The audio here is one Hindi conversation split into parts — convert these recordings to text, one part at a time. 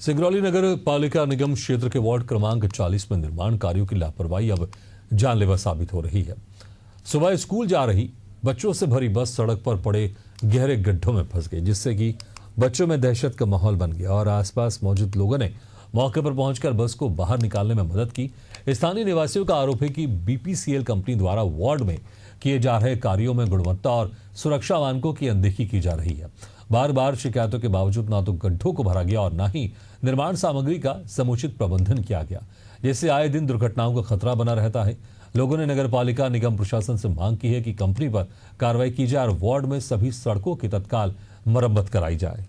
सिंगरौली नगर पालिका निगम क्षेत्र के वार्ड क्रमांक 40 में निर्माण कार्यों की लापरवाही अब जानलेवा साबित हो रही है। सुबह स्कूल जा रही बच्चों से भरी बस सड़क पर पड़े गहरे गड्ढों में फंस गई, जिससे कि बच्चों में दहशत का माहौल बन गया और आसपास मौजूद लोगों ने मौके पर पहुंचकर बस को बाहर निकालने में मदद की। स्थानीय निवासियों का आरोप है कि बीपीसीएल कंपनी द्वारा वार्ड में किए जा रहे कार्यों में गुणवत्ता और सुरक्षा मानकों की अनदेखी की जा रही है। बार बार शिकायतों के बावजूद ना तो गड्ढों को भरा गया और ना ही निर्माण सामग्री का समुचित प्रबंधन किया गया, जिससे आए दिन दुर्घटनाओं का खतरा बना रहता है। लोगों ने नगर पालिका निगम प्रशासन से मांग की है कि कंपनी पर कार्रवाई की जाए और वार्ड में सभी सड़कों की तत्काल मरम्मत कराई जाए।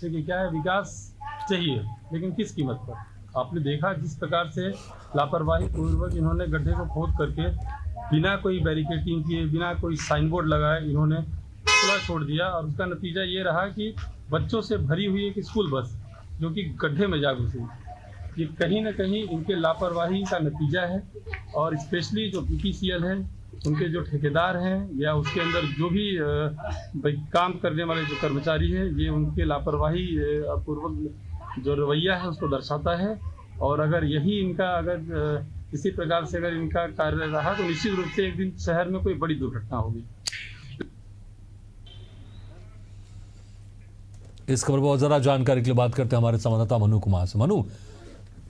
देखिए क्या है, विकास चाहिए लेकिन किस कीमत पर। आपने देखा जिस प्रकार से लापरवाही पूर्वक इन्होंने गड्ढे को खोद करके बिना कोई बैरिकेडिंग किए, बिना कोई साइन बोर्ड लगाए इन्होंने खुला छोड़ दिया और उसका नतीजा ये रहा कि बच्चों से भरी हुई एक स्कूल बस जो कि गड्ढे में जा घुसी। ये कहीं ना कहीं इनके लापरवाही का नतीजा है और स्पेशली जो बीपीसीएल है, उनके जो ठेकेदार हैं या उसके अंदर जो भी काम करने वाले जो कर्मचारी हैं, ये उनके लापरवाही पूर्वक जो रवैया है उसको दर्शाता है। और अगर यही इनका इसी प्रकार से अगर इनका कार्य रहा तो निश्चित रूप से एक दिन शहर में कोई बड़ी दुर्घटना होगी। इस खबर पर और ज्यादा जानकारी के लिए बात करते हैं हमारे संवाददाता मनु कुमार से। मनु,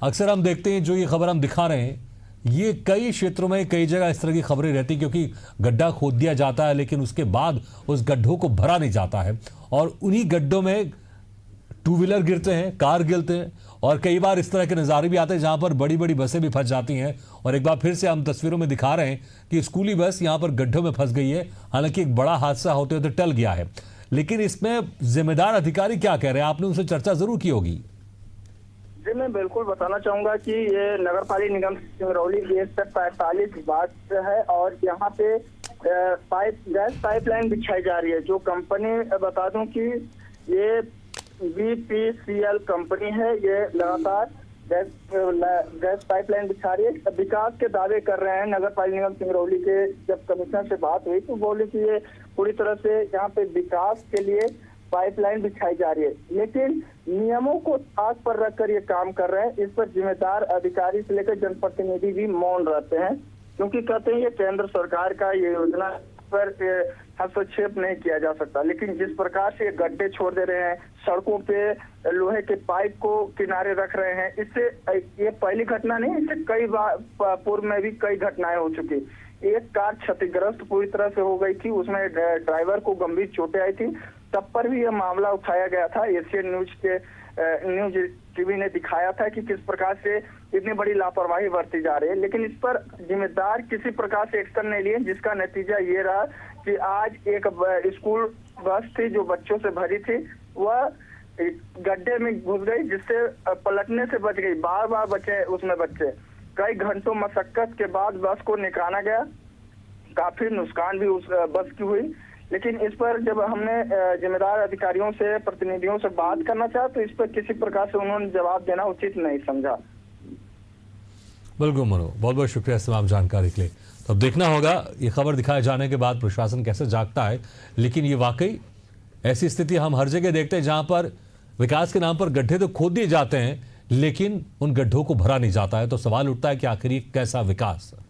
अक्सर हम देखते हैं जो ये खबर हम दिखा रहे हैं, ये कई क्षेत्रों में कई जगह इस तरह की खबरें रहती, क्योंकि गड्ढा खोद दिया जाता है लेकिन उसके बाद उस गड्ढों को भरा नहीं जाता है और उन्हीं गड्ढों में टू व्हीलर गिरते हैं, कार गिरते हैं और कई बार इस तरह के नज़ारे भी आते हैं जहां पर बड़ी बड़ी बसें भी फंस जाती हैं। और एक बार फिर से हम तस्वीरों में दिखा रहे हैं कि स्कूली बस यहां पर गड्ढों में फंस गई है। हालांकि एक बड़ा हादसा होते होते टल गया है, लेकिन इसमें जिम्मेदार अधिकारी क्या कह रहे हैं? आपने उनसे चर्चा जरूर की होगी। जी, मैं बिल्कुल बताना चाहूंगा कि ये नगर पालिका निगम सिंगरौली की 145 वार्ड है और यहाँ पे गैस पाइपलाइन बिछाई जा रही है। जो कंपनी बता दूं कि ये बीपीसीएल कंपनी है, ये लगातार गैस पाइपलाइन बिछा रही है। विकास के दावे कर रहे हैं नगर पालिका निगम सिंगरौली के। जब कमिश्नर से बात हुई तो बोले कि ये पूरी तरह से यहाँ पे विकास के लिए पाइपलाइन बिछाई जा रही है, लेकिन नियमों को आग पर रखकर ये काम कर रहे हैं। इस पर जिम्मेदार अधिकारी से लेकर जनप्रतिनिधि भी मौन रहते हैं, क्योंकि कहते हैं ये केंद्र सरकार का ये योजना पर हस्तक्षेप नहीं किया जा सकता। लेकिन जिस प्रकार से ये गड्ढे छोड़ दे रहे हैं, सड़कों पे लोहे के पाइप को किनारे रख रहे हैं, इससे ये पहली घटना नहीं, इससे कई बार पूर्व में भी कई घटनाएं हो चुकी। एक कार क्षतिग्रस्त पूरी तरह से हो गई थी, उसमें ड्राइवर को गंभीर चोटें आई थी, तब पर भी यह मामला उठाया गया था। एशियन न्यूज टीवी ने दिखाया था कि किस प्रकार से इतनी बड़ी लापरवाही बरती जा रही है, लेकिन इस पर जिम्मेदार किसी प्रकार से एक्शन नहीं लिए, जिसका नतीजा ये रहा कि आज एक स्कूल बस थी जो बच्चों से भरी थी, वह गड्ढे में घुस गई, जिससे पलटने से बच गई। बार बार बचे उसमें बच्चे। कई घंटों मशक्कत के बाद बस को निकाला गया, काफी नुकसान भी उस बस की हुई। लेकिन इस पर जब हमने जिम्मेदार अधिकारियों से, प्रतिनिधियों से बात करना चाहा तो इस पर किसी प्रकार से उन्होंने जवाब देना उचित नहीं समझा। बिल्कुल मनु, बहुत बहुत शुक्रिया इस तमाम जानकारी के लिए। तो अब देखना होगा ये खबर दिखाए जाने के बाद प्रशासन कैसे जागता है। लेकिन ये वाकई ऐसी स्थिति हम हर जगह देखते हैं जहां पर विकास के नाम पर गड्ढे तो खोद दिए जाते हैं लेकिन उन गड्ढों को भरा नहीं जाता है। तो सवाल उठता है कि आखिर ये कैसा विकास है।